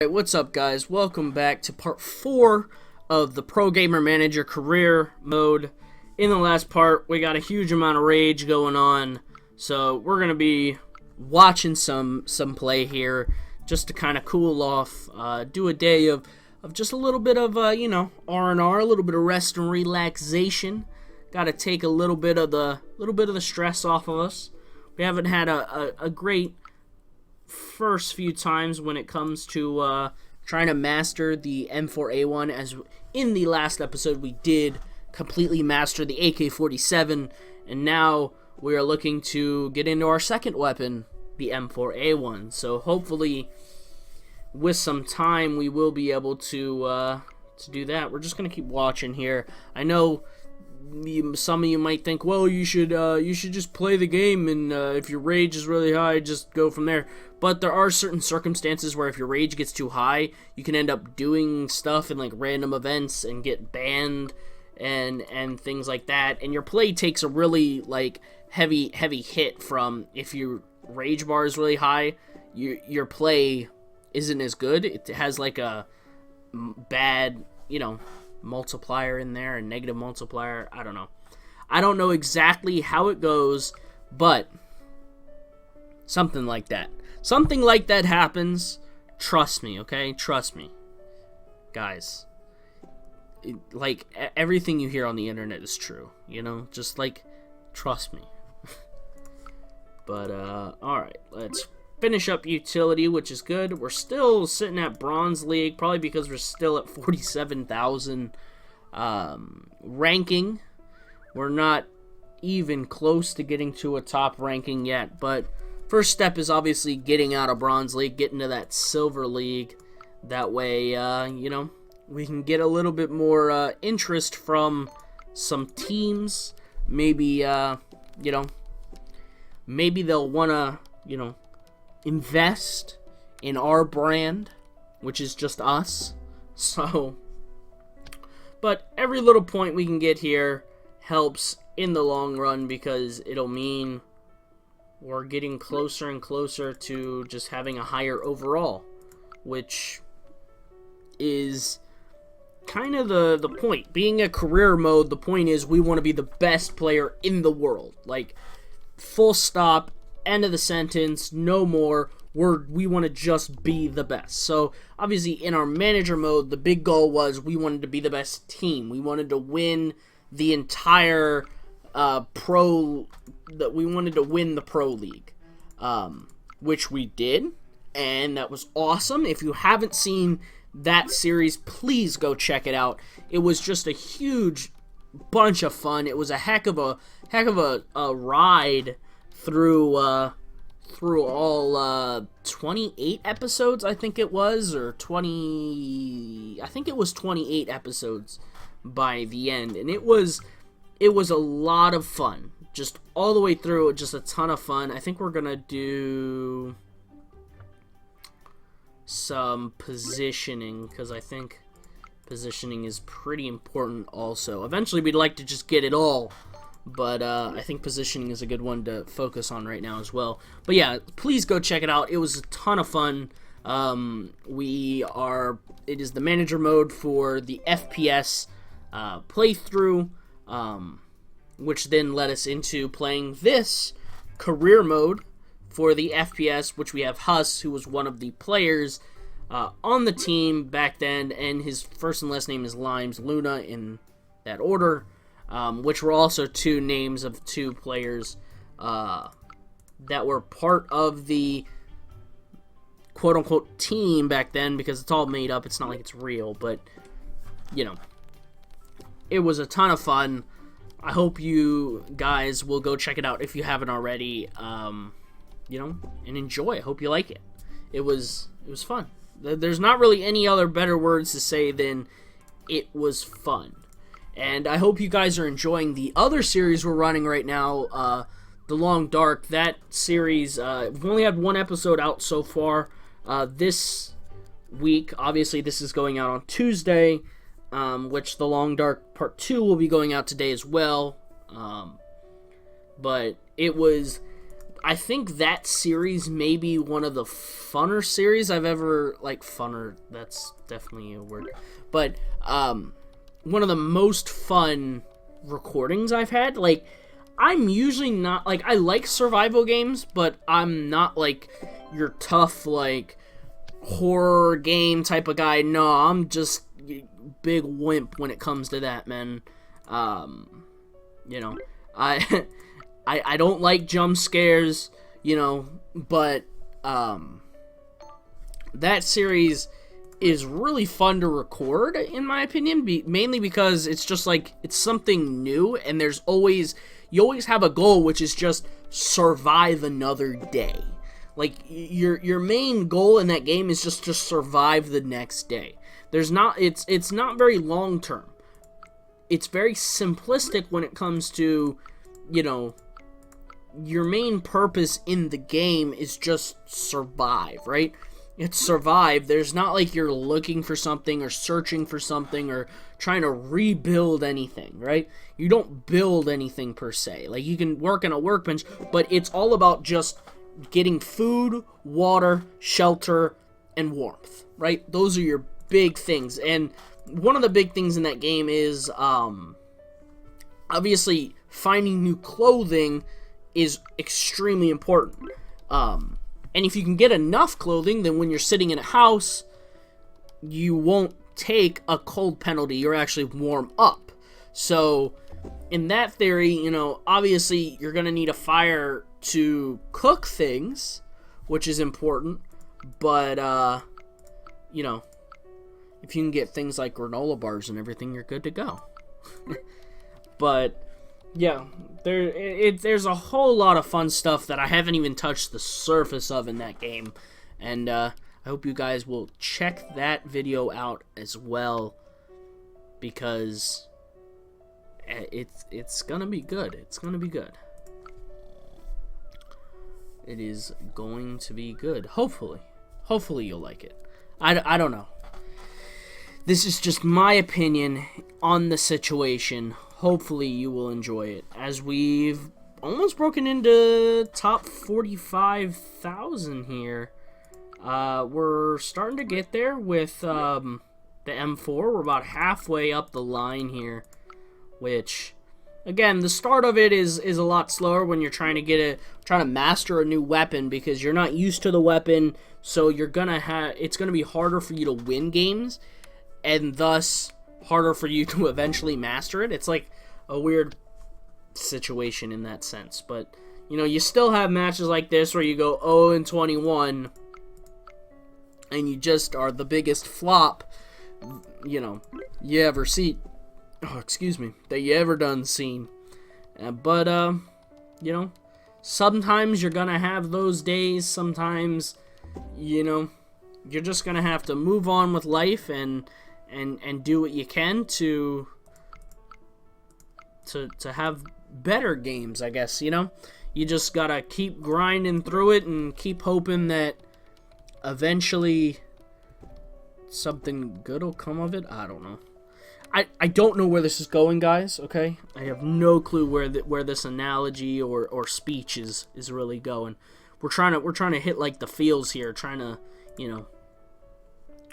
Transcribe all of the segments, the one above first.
Hey, what's up, guys? Welcome back to part 4 of the Pro Gamer Manager career mode. In the last part, we got a huge amount of rage going on, so we're going to be watching some play here just to kind of cool off, do a day of just a little bit of, R&R, a little bit of rest and relaxation. Got to take a little bit of the stress off of us. We haven't had a great first few times when it comes to trying to master the M4A1, as in the last episode we did completely master the AK-47, and now we are looking to get into our second weapon, the M4A1. So hopefully with some time we will be able to do that. We're just gonna keep watching here. I know some of you might think, well, you should just play the game, and if your rage is really high, just go from there. But there are certain circumstances where if your rage gets too high, you can end up doing stuff in like random events and get banned and things like that. And your play takes a really like heavy hit from, if your rage bar is really high, your play isn't as good. It has like a bad, multiplier in there, a negative multiplier. I don't know exactly how it goes, but something like that happens. Trust me, okay? Trust me, guys. Like, everything you hear on the internet is true, just like trust me. But alright, let's finish up utility, which is good. We're still sitting at Bronze League, probably because we're still at 47,000 ranking. We're not even close to getting to a top ranking yet, but first step is obviously getting out of Bronze League, getting to that Silver League. That way, we can get a little bit more interest from some teams. Maybe, maybe they'll want to, invest in our brand, which is just us. So, but every little point we can get here helps in the long run, because it'll mean we're getting closer and closer to just having a higher overall, which is kind of the point. Being a career mode, the point is we want to be the best player in the world. Like, full stop, end of the sentence, no more. We want to just be the best. So obviously in our manager mode, the big goal was we wanted to be the best team. We wanted to win the entire we wanted to win the pro league, which we did, and that was awesome. If you haven't seen that series, please go check it out. It was just a huge bunch of fun. It was a heck of a ride through all 28 episodes, I think it was, or 20. I think it was 28 episodes by the end, and it was a lot of fun, just all the way through. Just a ton of fun. I think we're gonna do some positioning, because I think positioning is pretty important also. Eventually we'd like to just get it all, but I think positioning is a good one to focus on right now as well. But yeah, please go check it out. It was a ton of fun. It is the manager mode for the FPS playthrough, which then led us into playing this career mode for the FPS, which we have Huss, who was one of the players on the team back then, and his first and last name is Limes Luna, in that order. Which were also two names of two players that were part of the quote-unquote team back then, because it's all made up. It's not like it's real, but, it was a ton of fun. I hope you guys will go check it out if you haven't already, and enjoy. I hope you like it. It was fun. There's not really any other better words to say than it was fun. And I hope you guys are enjoying the other series we're running right now, The Long Dark. That series, we've only had one episode out so far this week. Obviously, this is going out on Tuesday, which The Long Dark Part 2 will be going out today as well. But it was I think that series may be one of the funner series I've ever, like, funner, that's definitely a word, but, one of the most fun recordings I've had. Like, I'm usually not, like, I like survival games, but I'm not, like, your tough, like, horror game type of guy. No, I'm just big wimp when it comes to that, man. You know, I I don't like jump scares, you know, but that series is really fun to record, in my opinion, mainly because it's just like, it's something new, and you always have a goal, which is just survive another day. Like, your main goal in that game is just to survive the next day. It's not very long term. It's very simplistic when it comes to, you know, your main purpose in the game is just survive, right? It's survive. There's not like you're looking for something or searching for something or trying to rebuild anything, right? You don't build anything per se. Like, you can work on a workbench, but it's all about just getting food, water, shelter, and warmth, right? Those are your big things. And one of the big things in that game is, obviously, finding new clothing is extremely important. And if you can get enough clothing, then when you're sitting in a house, you won't take a cold penalty. You're actually warm up. So, in that theory, you know, obviously, you're going to need a fire to cook things, which is important. But, you know, if you can get things like granola bars and everything, you're good to go. But, yeah, there's a whole lot of fun stuff that I haven't even touched the surface of in that game. And I hope you guys will check that video out as well, because it's gonna be good. It's gonna be good. It is going to be good. Hopefully you'll like it. I don't know. This is just my opinion on the situation. Hopefully you will enjoy it, as we've almost broken into top 45,000 here. We're starting to get there with the M4. We're about halfway up the line here, which, again, the start of it is a lot slower when you're trying to master a new weapon, because you're not used to the weapon, so it's gonna be harder for you to win games, and thus harder for you to eventually master it. It's like a weird situation in that sense. But, you know, you still have matches like this where you go 0-21 and you just are the biggest flop, you know, you ever see. Oh, excuse me, that you ever done seen. But, you know, sometimes you're gonna have those days. Sometimes, you know, you're just gonna have to move on with life and do what you can to have better games, I guess, you know? You just gotta keep grinding through it and keep hoping that eventually something good will come of it. I don't know. I don't know where this is going, guys, okay? I have no clue where this analogy or speech is really going. We're trying to hit, like, the feels here, trying to, you know,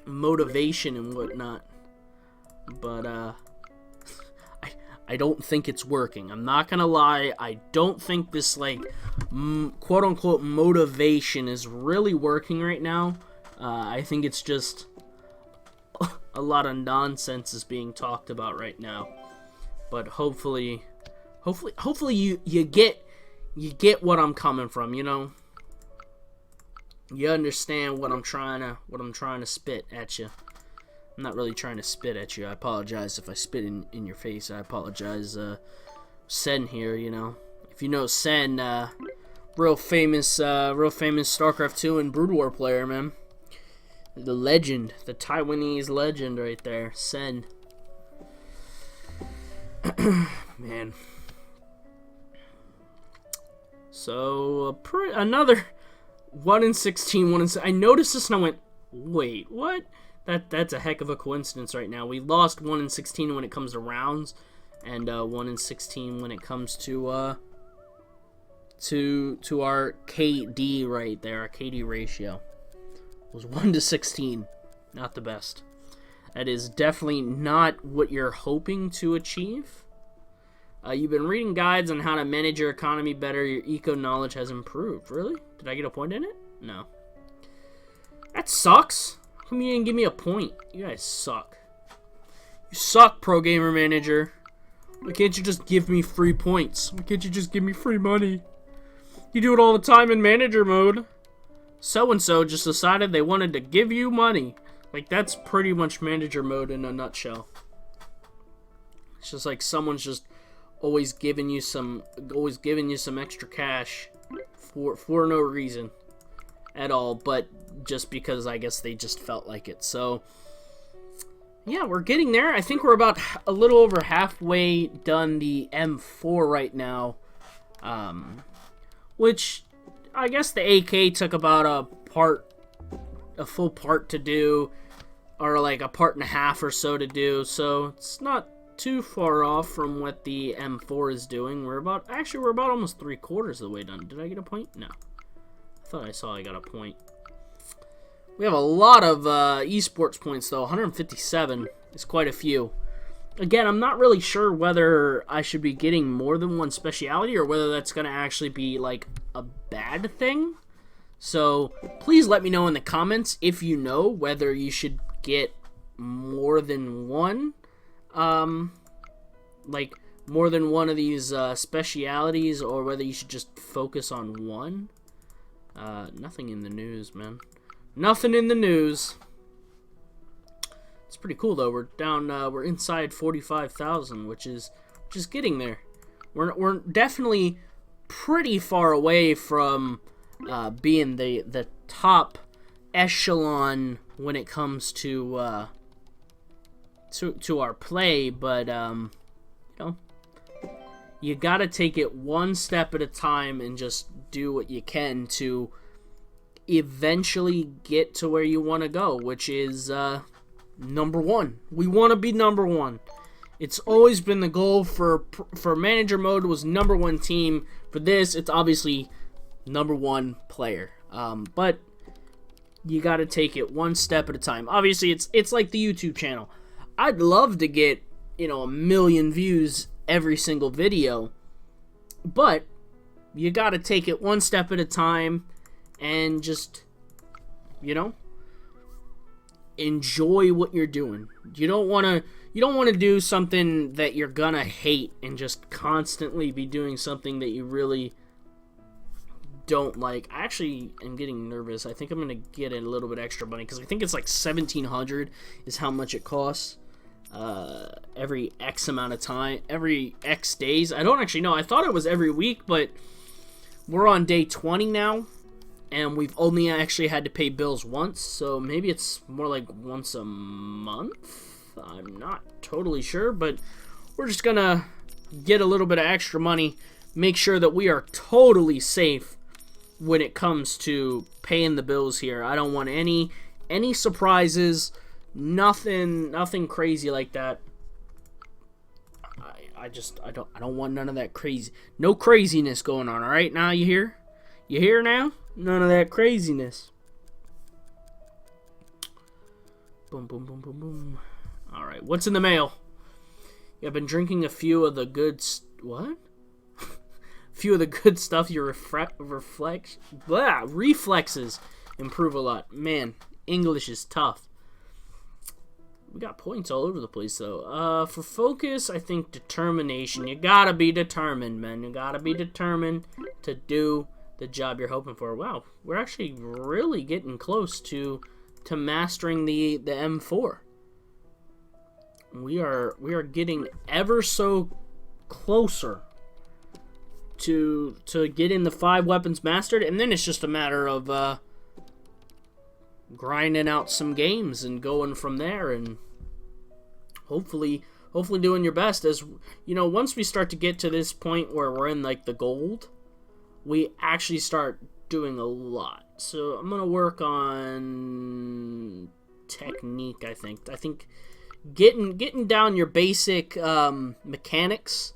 motivation and whatnot. But, I don't think it's working. I'm not gonna lie. I don't think this, like, quote-unquote motivation is really working right now. I think it's just a lot of nonsense is being talked about right now. But hopefully you get what I'm coming from, you know? You understand what I'm trying to spit at you. I'm not really trying to spit at you. I apologize if I spit in your face. I apologize. Sen here, you know. If you know Sen, real famous StarCraft 2 and Brood War player, man. The legend, the Taiwanese legend right there, Sen. Man. So, another 1-16, I noticed this and I went, wait, what? That's a heck of a coincidence right now. We lost 1-16 when it comes to rounds, and 1-16 when it comes to to our KD right there. Our KD ratio was 1 to 16. Not the best. That is definitely not what you're hoping to achieve. You've been reading guides on how to manage your economy better. Your eco knowledge has improved. Really? Did I get a point in it? No. That sucks. How come you didn't give me a point? You guys suck. You suck, Pro Gamer Manager. Why can't you just give me free points? Why can't you just give me free money? You do it all the time in manager mode. So-and-so just decided they wanted to give you money. Like, that's pretty much manager mode in a nutshell. It's just like someone's just always giving you some extra cash for no reason at all, but just because I guess they just felt like it. So yeah, we're getting there. I think we're about a little over halfway done the M4 right now, which I guess the AK took about a full part to do, or like a part and a half or so to do, so it's not too far off from what the M4 is doing. We're about almost 3/4 of the way done. Did I get a point? No. I thought I saw I got a point. We have a lot of esports points though. 157 is quite a few. Again, I'm not really sure whether I should be getting more than one specialty or whether that's going to actually be like a bad thing. So please let me know in the comments if you know whether you should get more than one. Like more than one of these specialities, or whether you should just focus on one. Nothing in the news, man. Nothing in the news. It's pretty cool though. We're down. We're inside 45,000, which is getting there. We're definitely pretty far away from being the top echelon when it comes to our play, but you know, you gotta take it one step at a time and just do what you can to eventually get to where you want to go, which is number one. We want to be number one. It's always been the goal for manager mode was number one team. For this, it's obviously number one player. But you got to take it one step at a time. Obviously, it's like the YouTube channel. I'd love to get, you know, 1 million views every single video, but you got to take it one step at a time and just, you know, enjoy what you're doing. You don't want to do something that you're gonna hate and just constantly be doing something that you really don't like. I actually am getting nervous. I think I'm gonna get a little bit extra money because I think it's like 1,700 is how much it costs every X amount of time, every X days. I don't actually know. I thought it was every week, but we're on day 20 now, and we've only actually had to pay bills once, so maybe it's more like once a month. I'm not totally sure, but we're just gonna get a little bit of extra money, make sure that we are totally safe when it comes to paying the bills here. I don't want any surprises, nothing crazy like that. I don't want none of that crazy, no craziness going on. All right, now you hear now? None of that craziness. Boom, boom, boom, boom, boom. All right, what's in the mail? I've been drinking a few of the good what? Few of the good stuff. Your reflexes improve a lot. Man, English is tough. We got points all over the place, though. For focus, I think determination. You gotta be determined, man. You gotta be determined to do the job you're hoping for. Wow, we're actually really getting close to mastering the M4. We are getting ever so closer to getting the 5 weapons mastered, and then it's just a matter of grinding out some games and going from there, and hopefully doing your best. As you know, once we start to get to this point where we're in like the gold, we actually start doing a lot. So I'm gonna work on technique. I think getting down your basic mechanics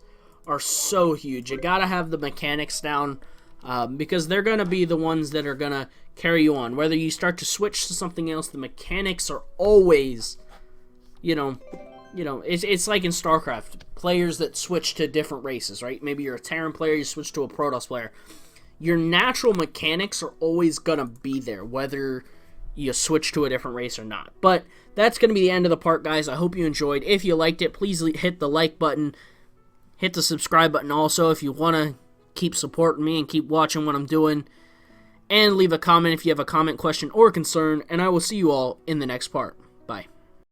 are so huge. You gotta have the mechanics down. because they're going to be the ones that are going to carry you on. Whether you start to switch to something else, the mechanics are always, it's like in StarCraft, players that switch to different races, right? Maybe you're a Terran player, you switch to a Protoss player. Your natural mechanics are always going to be there, whether you switch to a different race or not. But that's going to be the end of the part, guys. I hope you enjoyed. If you liked it, please hit the like button. Hit the subscribe button also if you want to keep supporting me and keep watching what I'm doing. And leave a comment if you have a comment, question, or concern. And I will see you all in the next part.